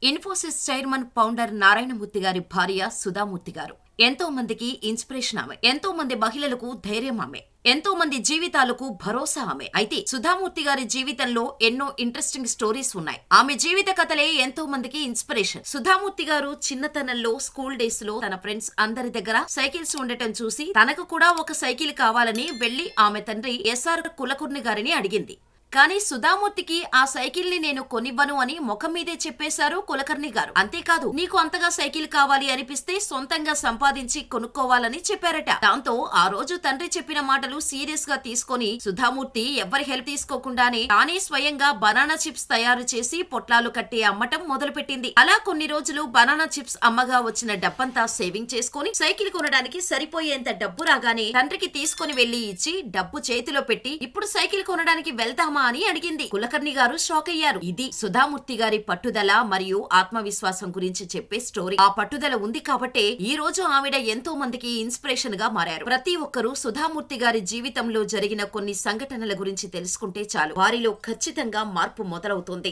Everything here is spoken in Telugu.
ఇన్ఫోసిస్ చైర్మన్ ఫౌండర్ నారాయణమూర్తి గారి భార్య సుధామూర్తి గారు. ఎంతో మందికి ఇన్స్పిరేషన్ ఆమె. ఎంతో మంది మహిళలకు ధైర్యం ఆమె. ఎంతో మంది జీవితాలకు భరోసా ఆమె. అయితే సుధామూర్తి గారి జీవితంలో ఎన్నో ఇంట్రెస్టింగ్ స్టోరీస్ ఉన్నాయి. ఆమె జీవిత కథలే ఎంతో మందికి ఇన్స్పిరేషన్. సుధామూర్తి గారు చిన్నతనంలో స్కూల్ డేస్ లో తన ఫ్రెండ్స్ అందరి దగ్గర సైకిల్స్ ఉండటం చూసి తనకు కూడా ఒక సైకిల్ కావాలని వెళ్లి ఆమె తండ్రి ఎస్ఆర్ కులకర్ణి గారిని అడిగింది. కానీ సుధామూర్తికి ఆ సైకిల్ ని నేను కొనివ్వను అని ముఖం మీదే చెప్పేశారు కులకర్ణి గారు. అంతేకాదు, నీకు అంతగా సైకిల్ కావాలి అనిపిస్తే సొంతంగా సంపాదించి కొనుక్కోవాలని చెప్పారట. దాంతో ఆ రోజు తండ్రి చెప్పిన మాటలు సీరియస్ గా తీసుకొని సుధామూర్తి ఎవరి హెల్ప్ తీసుకోకుండానే తానే స్వయంగా బనానా చిప్స్ తయారు చేసి పొట్లాలు కట్టి అమ్మటం మొదలుపెట్టింది. అలా కొన్ని రోజులు బనానా చిప్స్ అమ్మగా వచ్చిన డబ్బంతా సేవింగ్ చేసుకుని సైకిల్ కొనడానికి సరిపోయేంత డబ్బు రాగానే తండ్రికి తీసుకుని వెళ్లి ఇచ్చి డబ్బు చేతిలో పెట్టి ఇప్పుడు సైకిల్ కొనడానికి వెళ్తామా అని అడిగింది. కులకర్ణి గారు షాక్ అయ్యారు. ఇది సుధామూర్తి గారి పట్టుదల మరియు ఆత్మవిశ్వాసం గురించి చెప్పే స్టోరీ. ఆ పట్టుదల ఉంది కాబట్టే ఈ రోజు ఆవిడ ఎంతో మందికి ఇన్స్పిరేషన్ గా మారారు. ప్రతి ఒక్కరూ సుధామూర్తి గారి జీవితంలో జరిగిన కొన్ని సంఘటనల గురించి తెలుసుకుంటే చాలు వారిలో ఖచ్చితంగా మార్పు మొదలవుతుంది.